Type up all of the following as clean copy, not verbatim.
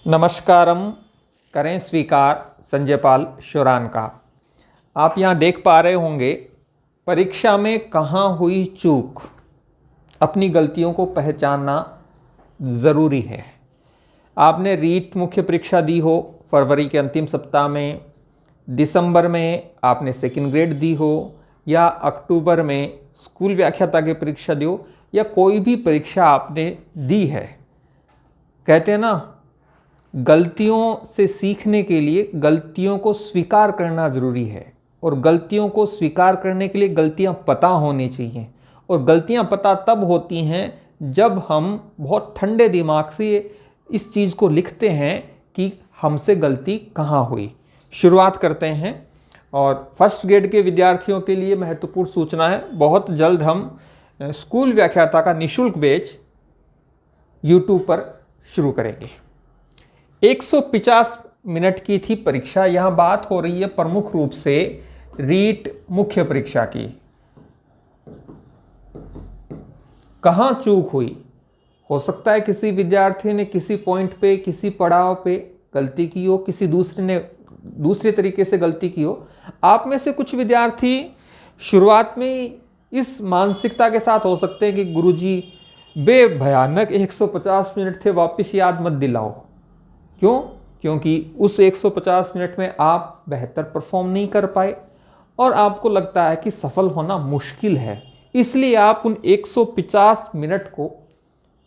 नमस्कारम, करें स्वीकार संजय पाल शुरान का। आप यहाँ देख पा रहे होंगे परीक्षा में कहाँ हुई चूक। अपनी गलतियों को पहचानना ज़रूरी है। आपने रीट मुख्य परीक्षा दी हो फरवरी के अंतिम सप्ताह में, दिसंबर में आपने सेकंड ग्रेड दी हो, या अक्टूबर में स्कूल व्याख्याता की परीक्षा दी हो, या कोई भी परीक्षा आपने दी है। कहते हैं ना, गलतियों से सीखने के लिए गलतियों को स्वीकार करना ज़रूरी है, और गलतियों को स्वीकार करने के लिए गलतियां पता होनी चाहिए। और गलतियां पता तब होती हैं जब हम बहुत ठंडे दिमाग से इस चीज़ को लिखते हैं कि हमसे गलती कहाँ हुई। शुरुआत करते हैं। और फर्स्ट ग्रेड के विद्यार्थियों के लिए महत्वपूर्ण सूचना है, बहुत जल्द हम स्कूल व्याख्याता का निःशुल्क बैच यूट्यूब पर शुरू करेंगे। 150 मिनट की थी परीक्षा। यहाँ बात हो रही है प्रमुख रूप से रीट मुख्य परीक्षा की। कहाँ चूक हुई? हो सकता है किसी विद्यार्थी ने किसी पॉइंट पे, किसी पड़ाव पे गलती की हो, किसी दूसरे ने दूसरे तरीके से गलती की हो। आप में से कुछ विद्यार्थी शुरुआत में इस मानसिकता के साथ हो सकते हैं कि गुरुजी बेभयानक 150 मिनट थे, वापस याद मत दिलाओ। क्यों? क्योंकि उस 150 मिनट में आप बेहतर परफॉर्म नहीं कर पाए और आपको लगता है कि सफल होना मुश्किल है, इसलिए आप उन 150 मिनट को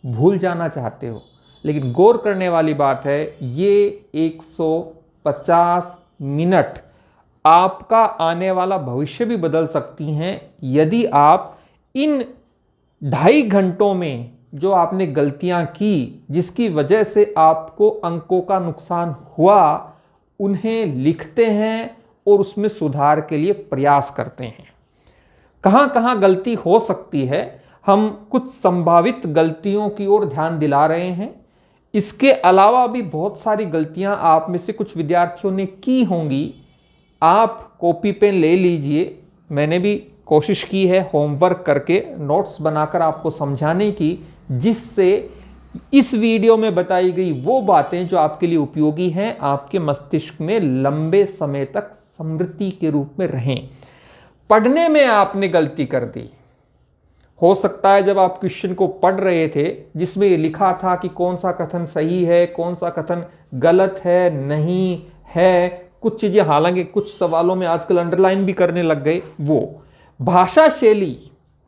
भूल जाना चाहते हो। लेकिन गौर करने वाली बात है, ये 150 मिनट आपका आने वाला भविष्य भी बदल सकती हैं यदि आप इन 2.5 घंटों में जो आपने गलतियां की, जिसकी वजह से आपको अंकों का नुकसान हुआ, उन्हें लिखते हैं और उसमें सुधार के लिए प्रयास करते हैं। कहां कहां गलती हो सकती है, हम कुछ संभावित गलतियों की ओर ध्यान दिला रहे हैं। इसके अलावा भी बहुत सारी गलतियां आप में से कुछ विद्यार्थियों ने की होंगी। आप कॉपी पेन ले लीजिए। मैंने भी कोशिश की है होमवर्क करके नोट्स बनाकर आपको समझाने की, जिससे इस वीडियो में बताई गई वो बातें जो आपके लिए उपयोगी हैं, आपके मस्तिष्क में लंबे समय तक स्मृति के रूप में रहें। पढ़ने में आपने गलती कर दी। हो सकता है जब आप क्वेश्चन को पढ़ रहे थे जिसमें ये लिखा था कि कौन सा कथन सही है, कौन सा कथन गलत है, नहीं है, कुछ चीजें, हालांकि कुछ सवालों में आजकल अंडरलाइन भी करने लग गए। वो भाषा शैली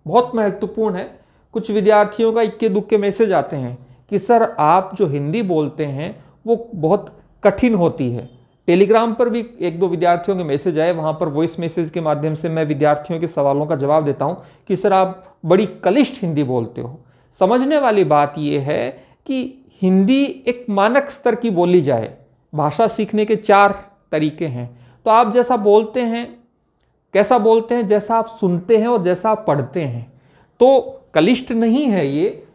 बहुत महत्वपूर्ण है। कुछ विद्यार्थियों का इक्के दुक्के मैसेज आते हैं कि सर आप जो हिंदी बोलते हैं वो बहुत कठिन होती है। टेलीग्राम पर भी 1-2 विद्यार्थियों के मैसेज आए, वहाँ पर वॉइस मैसेज के माध्यम से मैं विद्यार्थियों के सवालों का जवाब देता हूँ कि सर आप बड़ी क्लिष्ट हिंदी बोलते हो। समझने वाली बात यह है कि हिंदी एक मानक स्तर की बोली जाए। भाषा सीखने के 4 तरीके हैं। तो आप जैसा बोलते हैं, कैसा बोलते हैं, जैसा आप सुनते हैं और जैसा आप पढ़ते हैं, तो क्लिष्ट नहीं है ये।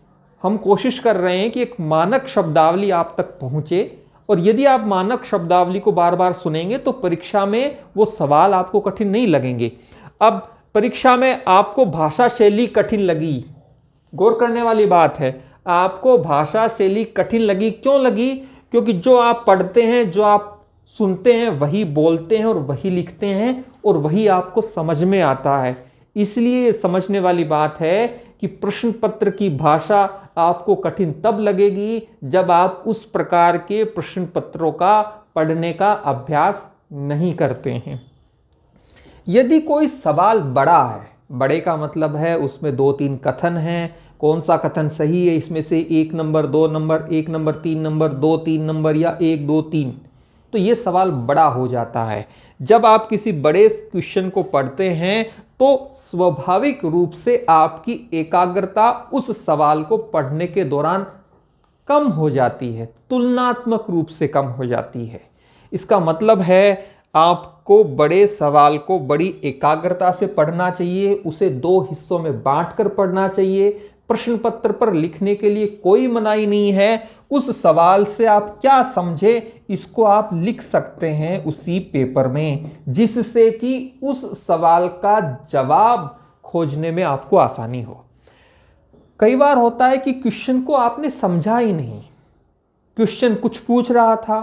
हम कोशिश कर रहे हैं कि एक मानक शब्दावली आप तक पहुंचे, और यदि आप मानक शब्दावली को बार बार सुनेंगे तो परीक्षा में वो सवाल आपको कठिन नहीं लगेंगे। अब परीक्षा में आपको भाषा शैली कठिन लगी, गौर करने वाली बात है, आपको भाषा शैली कठिन लगी। क्यों लगी? क्योंकि जो आप पढ़ते हैं, जो आप सुनते हैं, वही बोलते हैं और वही लिखते हैं और वही आपको समझ में आता है। इसलिए समझने वाली बात है कि प्रश्न पत्र की भाषा आपको कठिन तब लगेगी जब आप उस प्रकार के प्रश्न पत्रों का पढ़ने का अभ्यास नहीं करते हैं। यदि कोई सवाल बड़ा है, बड़े का मतलब है उसमें 2-3 कथन हैं, कौन सा कथन सही है, इसमें से 1 number, 2 number, 1 number, 3 number, 2-3 number, या 1, 2, 3, तो ये सवाल बड़ा हो जाता है। जब आप किसी बड़े क्वेश्चन को पढ़ते हैं तो स्वाभाविक रूप से आपकी एकाग्रता उस सवाल को पढ़ने के दौरान कम हो जाती है, तुलनात्मक रूप से कम हो जाती है। इसका मतलब है आपको बड़े सवाल को बड़ी एकाग्रता से पढ़ना चाहिए, उसे 2 हिस्सों में बांटकर पढ़ना चाहिए। प्रश्न पत्र पर लिखने के लिए कोई मनाही नहीं है। उस सवाल से आप क्या समझे, इसको आप लिख सकते हैं उसी पेपर में, जिससे कि उस सवाल का जवाब खोजने में आपको आसानी हो। कई बार होता है कि क्वेश्चन को आपने समझा ही नहीं, क्वेश्चन कुछ पूछ रहा था,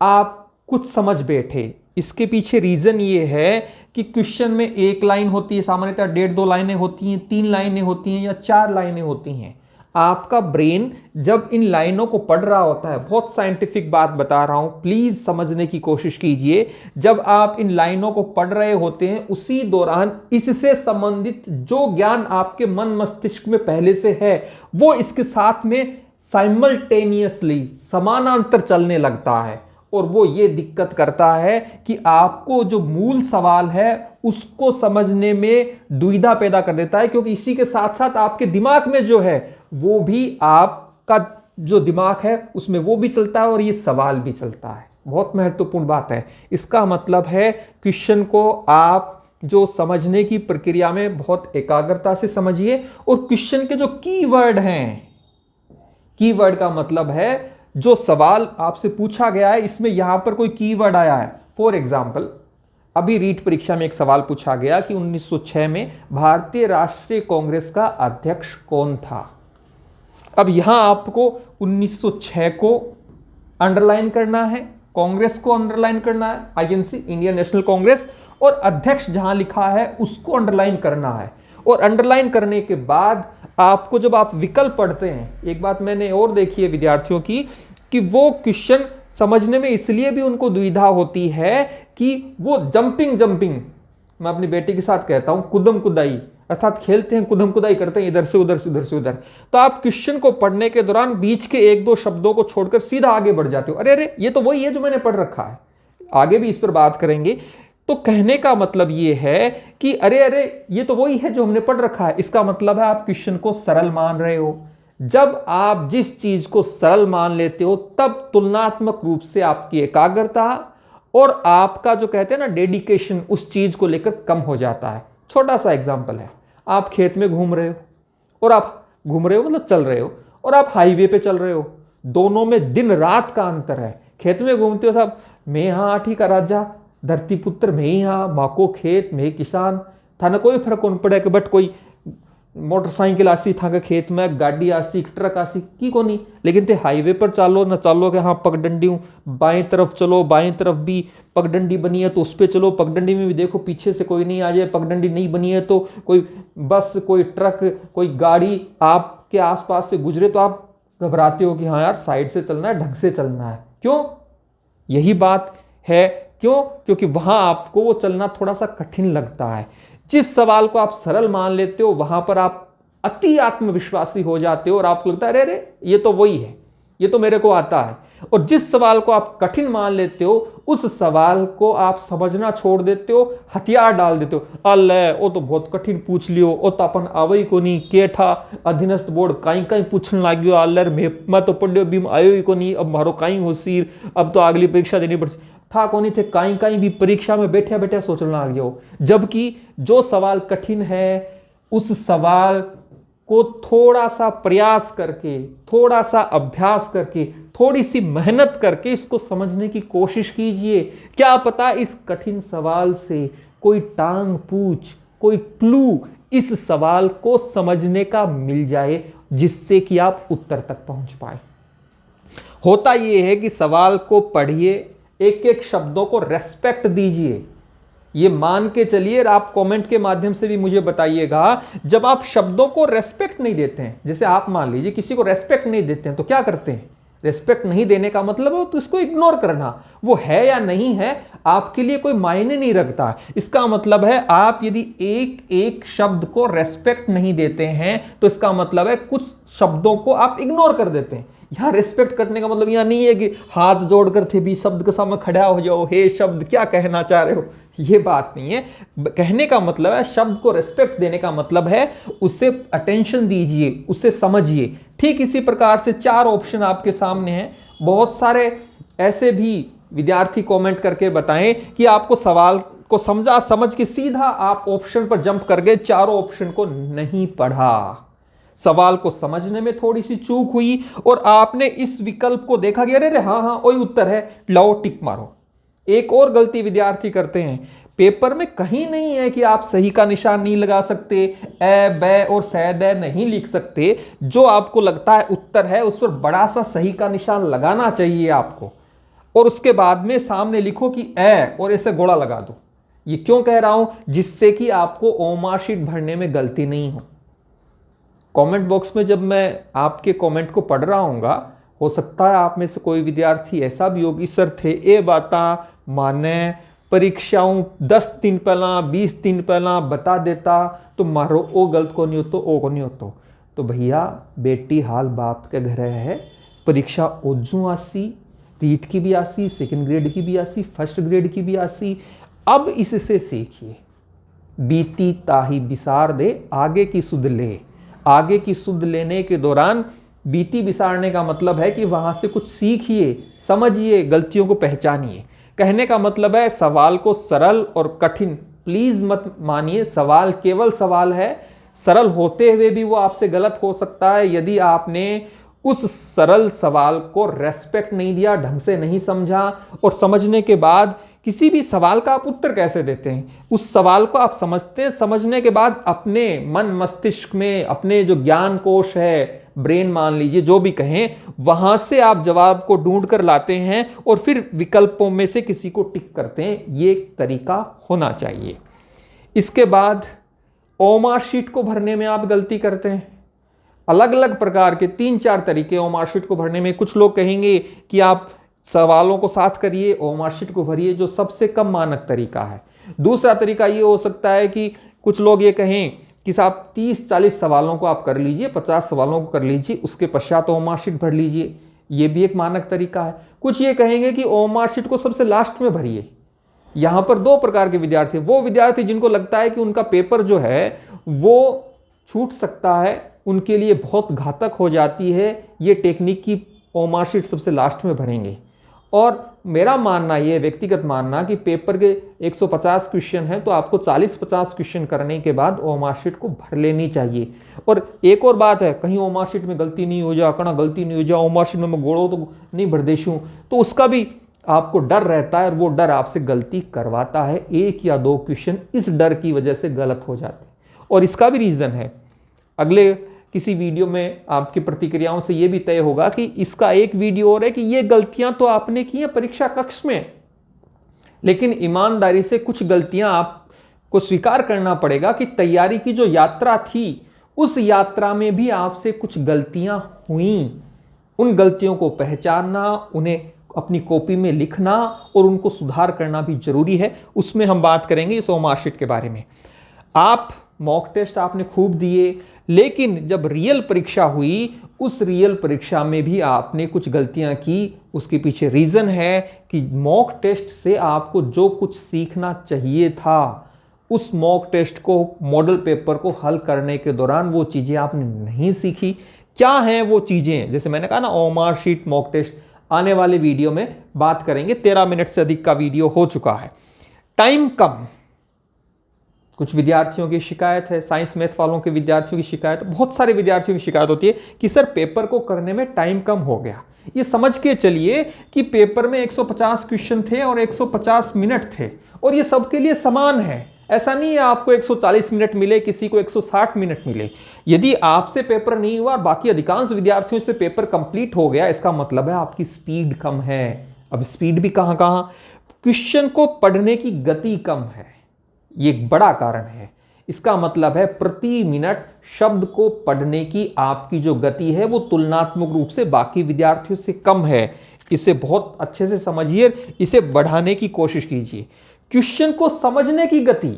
आप कुछ समझ बैठे। इसके पीछे रीजन ये है कि क्वेश्चन में एक लाइन होती है, सामान्यतः 1.5-2 लाइनें होती हैं, 3 लाइनें होती हैं या 4 लाइनें होती हैं। आपका ब्रेन जब इन लाइनों को पढ़ रहा होता है, बहुत साइंटिफिक बात बता रहा हूं, प्लीज समझने की कोशिश कीजिए। जब आप इन लाइनों को पढ़ रहे होते हैं, उसी दौरान इससे संबंधित जो ज्ञान आपके मन मस्तिष्क में पहले से है, वो इसके साथ में साइमल्टेनियसली समानांतर चलने लगता है। और वो ये दिक्कत करता है कि आपको जो मूल सवाल है उसको समझने में दुविधा पैदा कर देता है, क्योंकि इसी के साथ साथ आपके दिमाग में जो है वो भी, आपका जो दिमाग है उसमें वो भी चलता है और ये सवाल भी चलता है। बहुत महत्वपूर्ण बात है। इसका मतलब है क्वेश्चन को आप जो समझने की प्रक्रिया में बहुत एकाग्रता से समझिए। और क्वेश्चन के जो कीवर्ड हैं, कीवर्ड का मतलब है जो सवाल आपसे पूछा गया है इसमें यहां पर कोई कीवर्ड आया है। फॉर एग्जाम्पल, अभी रीट परीक्षा में एक सवाल पूछा गया कि 1906 में भारतीय राष्ट्रीय कांग्रेस का अध्यक्ष कौन था। अब यहां आपको 1906 को अंडरलाइन करना है, कांग्रेस को अंडरलाइन करना है, आईएनसी इंडियन नेशनल कांग्रेस, और अध्यक्ष जहां लिखा है उसको अंडरलाइन करना है। और अंडरलाइन करने के बाद आपको जब आप विकल्प पढ़ते हैं, एक बात मैंने और देखी है विद्यार्थियों की, कि वो क्वेश्चन समझने में इसलिए भी उनको दुविधा होती है कि वो जंपिंग, मैं अपनी बेटी के साथ कहता हूं कुदम कुदाई, अर्थात खेलते हैं, कुदम कुदाई करते हैं, इधर से उधर से उधर से उधर। तो आप क्वेश्चन को पढ़ने के दौरान बीच के 1-2 शब्दों को छोड़कर सीधा आगे बढ़ जाते हो। अरे अरे, ये तो वही है जो मैंने पढ़ रखा है। आगे भी इस पर बात करेंगे। तो कहने का मतलब ये है कि अरे अरे, ये तो वही है जो हमने पढ़ रखा है। इसका मतलब है आप क्वेश्चन को सरल मान रहे हो। जब आप जिस चीज को सरल मान लेते हो, तब तुलनात्मक रूप से आपकी एकाग्रता और आपका जो कहते हैं ना डेडिकेशन उस चीज को लेकर कम हो जाता है। छोटा सा एग्जांपल है, आप खेत में घूम रहे हो, और आप घूम रहे हो मतलब चल रहे हो, और आप हाईवे पे चल रहे हो। दोनों में दिन रात का अंतर है। खेत में घूमते हो साहब, मैं यहाँ आठी का राजा, धरती पुत्र में यहाँ, माँ को खेत में किसान था ना, कोई फर्क कौन पड़े कि बट कोई मोटरसाइकिल आसी था खेत में, गाड़ी आसी, ट्रक आसी की को नहीं। लेकिन ते हाईवे पर चालो ना चालो कि हाँ पगडंडी हूँ, बाएं तरफ चलो, बाएं तरफ भी पगडंडी बनी है तो उस पर चलो, पगडंडी में भी देखो पीछे से कोई नहीं आ जाए, पगडंडी नहीं बनी है तो कोई बस, कोई ट्रक, कोई गाड़ी आपके आसपास से गुजरे तो आप घबराते हो कि हाँ यार साइड से चलना है, ढंग से चलना है। क्यों? यही बात है। क्यों? क्योंकि वहां आपको वो चलना थोड़ा सा कठिन लगता है। जिस सवाल को आप सरल मान लेते हो वहां पर आप अति आत्मविश्वासी हो जाते हो और आपको लगता है अरे अरे ये तो वही है, ये तो मेरे को आता है। और जिस सवाल को आप कठिन मान लेते हो उस सवाल को आप समझना छोड़ देते हो, हथियार डाल देते हो। अल्ले वो तो बहुत कठिन पूछ लियो, वो तो अपन आवई को नहीं, केठा अधीनस्थ बोर्ड कहीं कहीं पूछने लग अल्लर मैं तो पढ़ो भी आयो ही को नहीं, अब मारो कहीं हो सिर, अब तो अगली परीक्षा देनी पड़ था को नहीं थे, कहीं कहीं भी परीक्षा में बैठे बैठे सोचने लग जाओ। जबकि जो सवाल कठिन है उस सवाल को थोड़ा सा प्रयास करके, थोड़ा सा अभ्यास करके, थोड़ी सी मेहनत करके इसको समझने की कोशिश कीजिए। क्या पता इस कठिन सवाल से कोई टांग पूछ, कोई क्लू इस सवाल को समझने का मिल जाए, जिससे कि आप उत्तर तक पहुंच पाए। होता यह है कि सवाल को पढ़िए, एक एक शब्दों को रेस्पेक्ट दीजिए। ये मान के चलिए, आप कमेंट के माध्यम से भी मुझे बताइएगा, जब आप शब्दों को रेस्पेक्ट नहीं देते हैं, जैसे आप मान लीजिए किसी को रेस्पेक्ट नहीं देते हैं तो क्या करते हैं? रेस्पेक्ट नहीं देने का मतलब है तो इसको इग्नोर करना, वो है या नहीं है आपके लिए कोई मायने नहीं रखता। इसका मतलब है आप यदि एक एक शब्द को रेस्पेक्ट नहीं देते हैं तो इसका मतलब है कुछ शब्दों को आप इग्नोर कर देते हैं। यहां रेस्पेक्ट करने का मतलब यहां नहीं है कि हाथ जोड़कर थे भी शब्द के सामने खड़ा हो जाओ, हे शब्द क्या कहना चाह रहे हो, ये बात नहीं है। कहने का मतलब है शब्द को रेस्पेक्ट देने का मतलब है उससे अटेंशन दीजिए, उससे समझिए। ठीक इसी प्रकार से 4 ऑप्शन आपके सामने हैं। बहुत सारे ऐसे भी विद्यार्थी कमेंट करके बताएं कि आपको सवाल को समझ के सीधा आप ऑप्शन पर जंप कर गए, चारों ऑप्शन को नहीं पढ़ा। सवाल को समझने में थोड़ी सी चूक हुई और आपने इस विकल्प को देखा कि अरे हाँ हाँ वही उत्तर है, लाओ टिक मारो। एक और गलती विद्यार्थी करते हैं, पेपर में कहीं नहीं है कि आप सही का निशान नहीं लगा सकते, ए बै और सैद नहीं लिख सकते। जो आपको लगता है उत्तर है उस पर बड़ा सा सही का निशान लगाना चाहिए आपको, और उसके बाद में सामने लिखो कि ए और ऐसे गोला लगा दो। ये क्यों कह रहा हूं? जिससे कि आपको ओमार शीट भरने में गलती नहीं हो। कमेंट बॉक्स में जब मैं आपके कमेंट को पढ़ रहा हूँगा, हो सकता है आप में से कोई विद्यार्थी ऐसा भी हो कि सर थे ये बात माने परीक्षाओं 10 दिन पहला 20 दिन पहला बता देता तो मारो ओ गलत को नहीं हो तो ओ को नहीं हो। तो भैया बेटी हाल बाप के घर है, परीक्षा ओजू आसी, रीट की भी आसी, सेकंड ग्रेड की भी आसी, फर्स्ट ग्रेड की भी आसी। अब इससे सीखिए, बीती ताही बिसार दे आगे की सुध ले। आगे की सुध लेने के दौरान बीती बिसारने का मतलब है कि वहां से कुछ सीखिए, समझिए, गलतियों को पहचानिए। कहने का मतलब है सवाल को सरल और कठिन प्लीज मत मानिए। सवाल केवल सवाल है, सरल होते हुए भी वो आपसे गलत हो सकता है यदि आपने उस सरल सवाल को रेस्पेक्ट नहीं दिया, ढंग से नहीं समझा। और समझने के बाद किसी भी सवाल का आप उत्तर कैसे देते हैं, उस सवाल को आप समझते हैं, समझने के बाद अपने मन मस्तिष्क में, अपने जो ज्ञान कोश है, ब्रेन मान लीजिए, जो भी कहें, वहां से आप जवाब को ढूंढ कर लाते हैं और फिर विकल्पों में से किसी को टिक करते हैं। ये तरीका होना चाहिए। इसके बाद ओमार शीट को भरने में आप गलती करते हैं। अलग अलग प्रकार के 3-4 तरीके ओमार शीट को भरने में। कुछ लोग कहेंगे कि आप सवालों को साथ करिए, ओमार शीट को भरिए, जो सबसे कम मानक तरीका है। दूसरा तरीका ये हो सकता है कि कुछ लोग ये कहें कि साहब 30-40 सवालों को आप कर लीजिए, 50 सवालों को कर लीजिए, उसके पश्चात ओमार शीट भर लीजिए। ये भी एक मानक तरीका है। कुछ ये कहेंगे कि ओमार शीट को सबसे लास्ट में भरिए। यहां पर 2 प्रकार के विद्यार्थी, वो विद्यार्थी जिनको लगता है कि उनका पेपर जो है वो छूट सकता है, उनके लिए बहुत घातक हो जाती है ये टेक्निक की ओमार शीट सबसे लास्ट में भरेंगे। और मेरा मानना ये व्यक्तिगत मानना कि पेपर के 150 क्वेश्चन हैं तो आपको 40-50 क्वेश्चन करने के बाद ओमार शीट को भर लेनी चाहिए। और एक और बात है, कहीं ओमार शीट में गलती नहीं हो जा, कना गलती नहीं हो जा, ओमार शीट में मैं गोड़ो तो नहीं भर देशूँ, तो उसका भी आपको डर रहता है और वो डर आपसे गलती करवाता है। 1 या 2 क्वेश्चन इस डर की वजह से गलत हो जाते हैं। और इसका भी रीज़न है, अगले किसी वीडियो में आपकी प्रतिक्रियाओं से यह भी तय होगा कि इसका एक वीडियो और है कि ये गलतियां तो आपने की हैं परीक्षा कक्ष में, लेकिन ईमानदारी से कुछ गलतियां आपको स्वीकार करना पड़ेगा कि तैयारी की जो यात्रा थी उस यात्रा में भी आपसे कुछ गलतियां हुई। उन गलतियों को पहचानना, उन्हें अपनी कॉपी में लिखना और उनको सुधार करना भी जरूरी है। उसमें हम बात करेंगे इस ओमार शीट के बारे में। आप मॉक टेस्ट आपने खूब दिए, लेकिन जब रियल परीक्षा हुई उस रियल परीक्षा में भी आपने कुछ गलतियां की। उसके पीछे रीजन है कि मॉक टेस्ट से आपको जो कुछ सीखना चाहिए था, उस मॉक टेस्ट को, मॉडल पेपर को हल करने के दौरान वो चीजें आपने नहीं सीखी। क्या हैं वो चीजें? जैसे मैंने कहा ना, ओमार शीट मॉक टेस्ट आने वाले वीडियो में बात करेंगे। 13 मिनट से अधिक का वीडियो हो चुका है। टाइम कम, कुछ विद्यार्थियों की शिकायत है, साइंस मैथ वालों के विद्यार्थियों की शिकायत, बहुत सारे विद्यार्थियों की शिकायत होती है कि सर पेपर को करने में टाइम कम हो गया। ये समझ के चलिए कि पेपर में 150 क्वेश्चन थे और 150 मिनट थे और ये सबके लिए समान है। ऐसा नहीं है आपको 140 मिनट मिले, किसी को 160 मिनट मिले। यदि आपसे पेपर नहीं हुआ और बाकी अधिकांश विद्यार्थियों से पेपर कंप्लीट हो गया, इसका मतलब है आपकी स्पीड कम है। अब स्पीड भी कहां कहां, क्वेश्चन को पढ़ने की गति कम है, ये एक बड़ा कारण है। इसका मतलब है प्रति मिनट शब्द को पढ़ने की आपकी जो गति है वो तुलनात्मक रूप से बाकी विद्यार्थियों से कम है। इसे बहुत अच्छे से समझिए, इसे बढ़ाने की कोशिश कीजिए। क्वेश्चन को समझने की गति,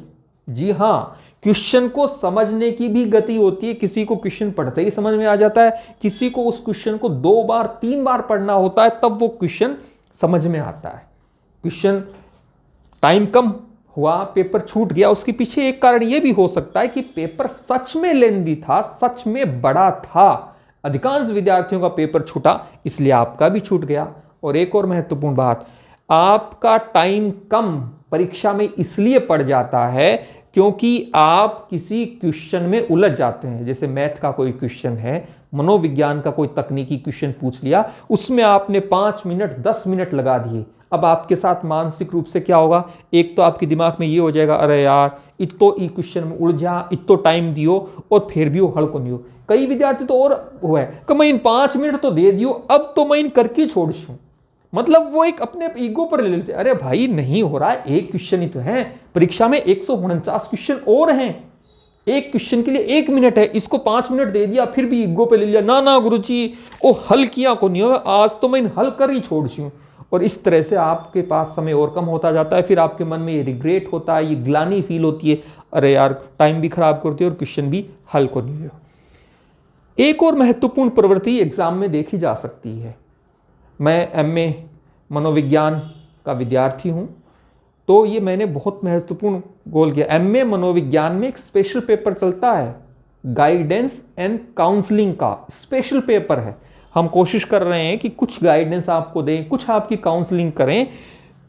जी हां, क्वेश्चन को समझने की भी गति होती है। किसी को क्वेश्चन पढ़ते ही समझ में आ जाता है, किसी को उस क्वेश्चन को 2 बार 3 बार पढ़ना होता है तब वो क्वेश्चन समझ में आता है। क्वेश्चन टाइम कम हुआ, पेपर छूट गया, उसके पीछे एक कारण यह भी हो सकता है कि पेपर सच में लेंदी था, सच में बड़ा था। अधिकांश विद्यार्थियों का पेपर छूटा, इसलिए आपका भी छूट गया। और एक और महत्वपूर्ण बात, आपका टाइम कम परीक्षा में इसलिए पड़ जाता है क्योंकि आप किसी क्वेश्चन में उलझ जाते हैं। जैसे मैथ का कोई क्वेश्चन है, मनोविज्ञान का कोई तकनीकी क्वेश्चन पूछ लिया, उसमें आपने 5 मिनट 10 मिनट लगा दिए। अब आपके साथ मानसिक रूप से क्या होगा, एक तो आपके दिमाग में ये हो जाएगा, अरे यार इतो ई क्वेश्चन में उलझा, इतो टाइम दियो और फिर भी वो हल को नहीं हो। कई विद्यार्थी तो और हुआ है कि मैं इन 5 मिनट तो दे दियो, अब तो मैं इन करके छोड़ छू, मतलब वो एक अपने ईगो पर ले लेते। अरे भाई नहीं हो रहा है, एक क्वेश्चन ही तो है, परीक्षा में 149 क्वेश्चन और हैं, एक क्वेश्चन के लिए 1 मिनट है, इसको 5 मिनट दे दिया फिर भी ईगो पे ले लिया, ना ना गुरुजी वो हल किया को नहीं हो, आज तो मैं इन हल कर ही छोड़ छू। और इस तरह से आपके पास समय और कम होता जाता है, फिर आपके मन में ये रिग्रेट होता है, ये ग्लानी फील होती है, अरे यार टाइम भी खराब करती है और क्वेश्चन भी हल को नहीं हो। एक और महत्वपूर्ण प्रवृत्ति एग्जाम में देखी जा सकती है। मैं एमए मनोविज्ञान का विद्यार्थी हूं, तो ये मैंने बहुत महत्वपूर्ण गोल किया। एमए मनोविज्ञान में एक स्पेशल पेपर चलता है, गाइडेंस एंड काउंसलिंग का स्पेशल पेपर है। हम कोशिश कर रहे हैं कि कुछ गाइडेंस आपको दें, कुछ आपकी काउंसलिंग करें।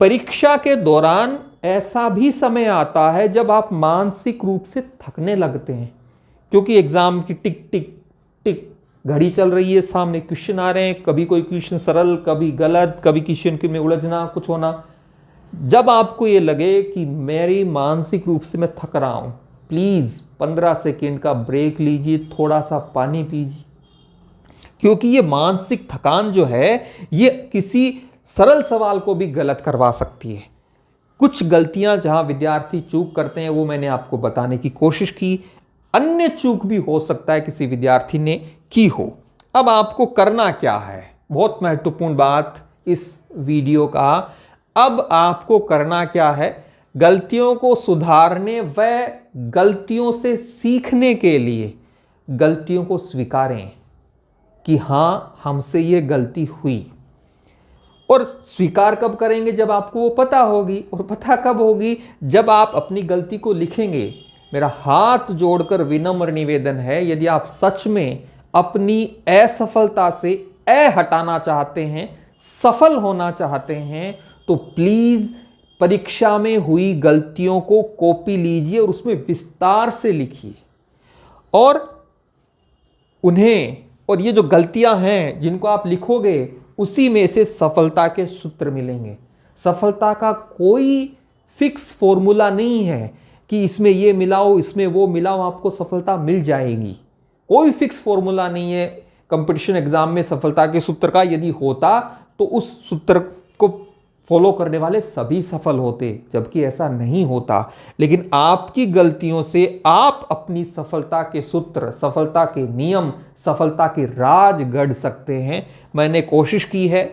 परीक्षा के दौरान ऐसा भी समय आता है जब आप मानसिक रूप से थकने लगते हैं, क्योंकि एग्जाम की टिक टिक टिक घड़ी चल रही है, सामने क्वेश्चन आ रहे हैं, कभी कोई क्वेश्चन सरल, कभी गलत, कभी क्वेश्चन में उलझना, कुछ होना। जब आपको ये लगे कि मेरी मानसिक रूप से मैं थक रहा हूं, प्लीज 15 सेकेंड का ब्रेक लीजिए, थोड़ा सा पानी पीजिए, क्योंकि ये मानसिक थकान जो है ये किसी सरल सवाल को भी गलत करवा सकती है। कुछ गलतियां जहां विद्यार्थी चूक करते हैं वो मैंने आपको बताने की कोशिश की, अन्य चूक भी हो सकता है किसी विद्यार्थी ने की हो। अब आपको करना क्या है, बहुत महत्वपूर्ण बात इस वीडियो का, अब आपको करना क्या है, गलतियों को सुधारने व गलतियों से सीखने के लिए गलतियों को स्वीकारें कि हां हमसे ये गलती हुई। और स्वीकार कब करेंगे, जब आपको वो पता होगी, और पता कब होगी, जब आप अपनी गलती को लिखेंगे। मेरा हाथ जोड़कर विनम्र निवेदन है, यदि आप सच में अपनी असफलता से हटाना चाहते हैं, सफल होना चाहते हैं, तो प्लीज परीक्षा में हुई गलतियों को कॉपी लीजिए और उसमें विस्तार से लिखिए, और उन्हें, और ये जो गलतियां हैं जिनको आप लिखोगे उसी में से सफलता के सूत्र मिलेंगे। सफलता का कोई फिक्स फॉर्मूला नहीं है कि इसमें ये मिलाओ इसमें वो मिलाओ आपको सफलता मिल जाएगी, कोई फिक्स फॉर्मूला नहीं है। कंपटीशन एग्जाम में सफलता के सूत्र का यदि होता तो उस सूत्र को फॉलो करने वाले सभी सफल होते, जबकि ऐसा नहीं होता। लेकिन आपकी गलतियों से आप अपनी सफलता के सूत्र, सफलता के नियम, सफलता के राज गढ़ सकते हैं। मैंने कोशिश की है,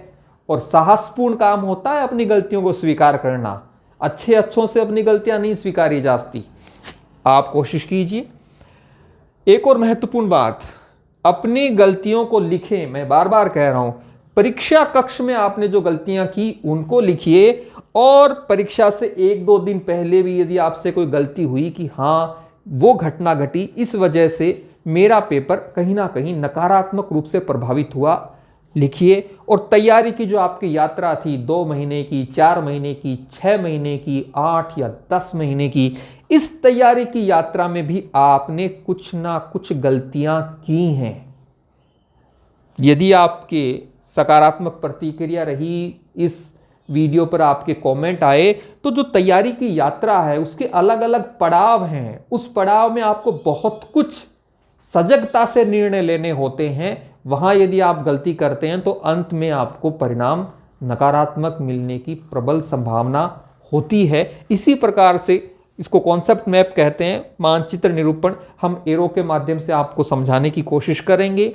और साहसपूर्ण काम होता है अपनी गलतियों को स्वीकार करना, अच्छों से अपनी गलतियां नहीं स्वीकारी जाती। आप कोशिश कीजिए। एक और महत्वपूर्ण बात, अपनी गलतियों को लिखें। मैं बार बार कह रहा हूं, परीक्षा कक्ष में आपने जो गलतियां की उनको लिखिए, और परीक्षा से 1-2 दिन पहले भी यदि आपसे कोई गलती हुई कि हां वो घटना घटी, इस वजह से मेरा पेपर कहीं ना कहीं नकारात्मक रूप से प्रभावित हुआ, लिखिए। और तैयारी की जो आपकी यात्रा थी 2 महीने की, 4 महीने की, 6 महीने की, 8 या 10 महीने की, इस तैयारी की यात्रा में भी आपने कुछ ना कुछ गलतियां की हैं। यदि आपके सकारात्मक प्रतिक्रिया रही, इस वीडियो पर आपके कमेंट आए, तो जो तैयारी की यात्रा है उसके अलग अलग पड़ाव हैं, उस पड़ाव में आपको बहुत कुछ सजगता से निर्णय लेने होते हैं। वहां यदि आप गलती करते हैं तो अंत में आपको परिणाम नकारात्मक मिलने की प्रबल संभावना होती है। इसी प्रकार से इसको कॉन्सेप्ट मैप कहते हैं, मानचित्र निरूपण। हम एरो के माध्यम से आपको समझाने की कोशिश करेंगे,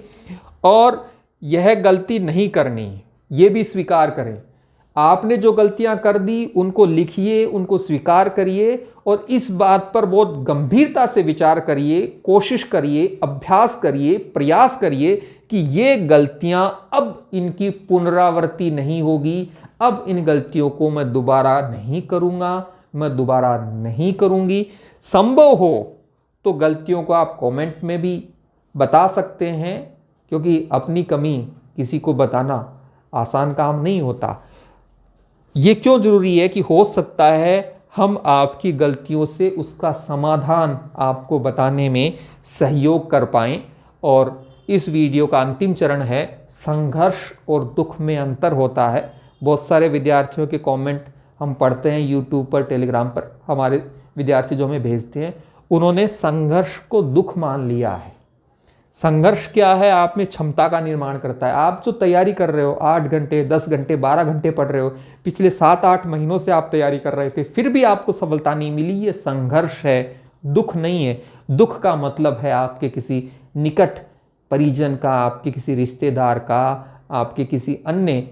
और यह गलती नहीं करनी, ये भी स्वीकार करें। आपने जो गलतियां कर दी उनको लिखिए, उनको स्वीकार करिए, और इस बात पर बहुत गंभीरता से विचार करिए, कोशिश करिए, अभ्यास करिए, प्रयास करिए कि ये गलतियां अब इनकी पुनरावृत्ति नहीं होगी, अब इन गलतियों को मैं दोबारा नहीं करूंगा, मैं दोबारा नहीं करूंगी। संभव हो तो गलतियों को आप कमेंट में भी बता सकते हैं, क्योंकि अपनी कमी किसी को बताना आसान काम नहीं होता। ये क्यों जरूरी है कि हो सकता है हम आपकी गलतियों से उसका समाधान आपको बताने में सहयोग कर पाएं। और इस वीडियो का अंतिम चरण है, संघर्ष और दुख में अंतर होता है। बहुत सारे विद्यार्थियों के कमेंट हम पढ़ते हैं यूट्यूब पर, टेलीग्राम पर, हमारे विद्यार्थी जो हमें भेजते हैं, उन्होंने संघर्ष को दुख मान लिया है। संघर्ष क्या है? आप में क्षमता का निर्माण करता है। आप जो तैयारी कर रहे हो, 8 घंटे, 10 घंटे, 12 घंटे पढ़ रहे हो, पिछले 7-8 महीनों से आप तैयारी कर रहे थे, फिर भी आपको सफलता नहीं मिली, ये संघर्ष है, दुख नहीं है। दुख का मतलब है आपके किसी निकट परिजन का, आपके किसी रिश्तेदार का, आपके किसी अन्य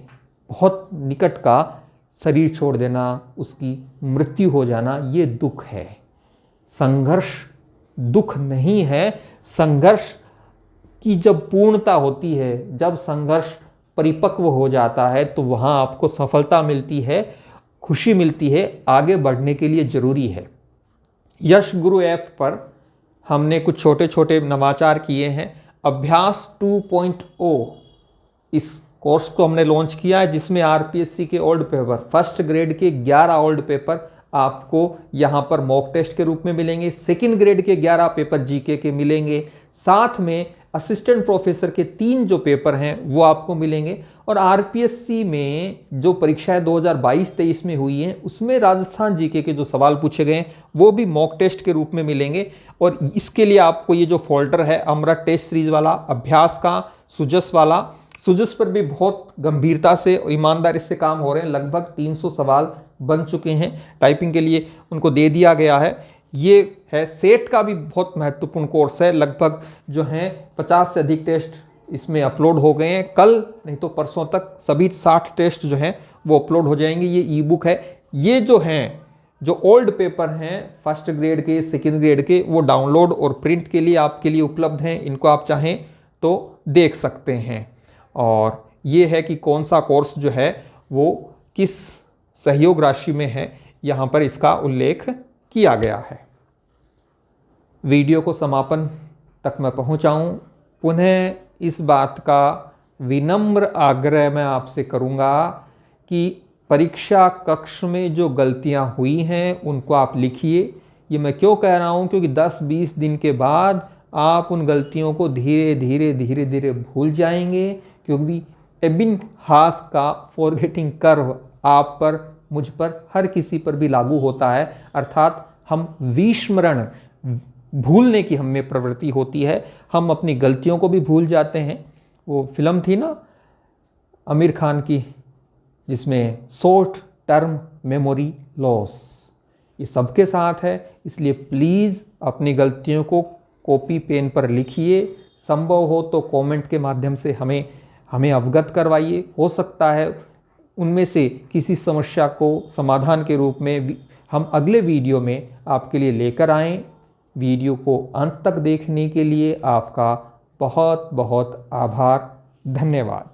बहुत निकट का शरीर छोड़ देना, उसकी मृत्यु हो जाना, ये दुख है। संघर्ष दुख नहीं है। संघर्ष की जब पूर्णता होती है, जब संघर्ष परिपक्व हो जाता है, तो वहाँ आपको सफलता मिलती है, खुशी मिलती है, आगे बढ़ने के लिए ज़रूरी है। यश गुरु ऐप पर हमने कुछ छोटे छोटे नवाचार किए हैं। अभ्यास 2.0 इस कोर्स को हमने लॉन्च किया है, जिसमें आरपीएससी के ओल्ड पेपर, फर्स्ट ग्रेड के 11 ओल्ड पेपर आपको यहाँ पर मॉक टेस्ट के रूप में मिलेंगे। सेकंड ग्रेड के 11 पेपर जीके के मिलेंगे। साथ में असिस्टेंट प्रोफेसर के 3 जो पेपर हैं वो आपको मिलेंगे। और आरपीएससी में जो परीक्षाएं 2022-23 में हुई हैं, उसमें राजस्थान जीके के जो सवाल पूछे गए हैं वो भी मॉक टेस्ट के रूप में मिलेंगे। और इसके लिए आपको ये जो फोल्डर है अमृत टेस्ट सीरीज वाला, अभ्यास का, सुजस वाला, सुजस पर भी बहुत गंभीरता से और ईमानदारी से काम हो रहे हैं। लगभग 300 सवाल बन चुके हैं, टाइपिंग के लिए उनको दे दिया गया है। ये है सेट का भी बहुत महत्वपूर्ण कोर्स है। लगभग जो हैं 50 से अधिक टेस्ट इसमें अपलोड हो गए हैं। कल नहीं तो परसों तक सभी 60 टेस्ट जो हैं वो अपलोड हो जाएंगे। ये ई बुक है। ये जो हैं, जो ओल्ड पेपर हैं फर्स्ट ग्रेड के, सेकंड ग्रेड के, वो डाउनलोड और प्रिंट के लिए आपके लिए उपलब्ध हैं। इनको आप चाहें तो देख सकते हैं। और ये है कि कौन सा कोर्स जो है वो किस सहयोग राशि में है, यहाँ पर इसका उल्लेख किया गया है। वीडियो को समापन तक मैं पहुँचाऊँ, पुनः इस बात का विनम्र आग्रह मैं आपसे करूँगा कि परीक्षा कक्ष में जो गलतियाँ हुई हैं उनको आप लिखिए। ये मैं क्यों कह रहा हूँ? क्योंकि 10-20 दिन के बाद आप उन गलतियों को धीरे धीरे भूल जाएंगे, क्योंकि एबिंगहास का फॉरगेटिंग कर्व आप पर, मुझ पर, हर किसी पर भी लागू होता है। अर्थात हम विस्मरण, भूलने की हम में प्रवृत्ति होती है। हम अपनी गलतियों को भी भूल जाते हैं। वो फिल्म थी ना आमिर खान की, जिसमें शॉर्ट टर्म मेमोरी लॉस, ये सबके साथ है। इसलिए प्लीज़ अपनी गलतियों को कॉपी पेन पर लिखिए। संभव हो तो कमेंट के माध्यम से हमें अवगत करवाइए। हो सकता है उनमें से किसी समस्या को समाधान के रूप में हम अगले वीडियो में आपके लिए लेकर आएँ। वीडियो को अंत तक देखने के लिए आपका बहुत बहुत आभार। धन्यवाद।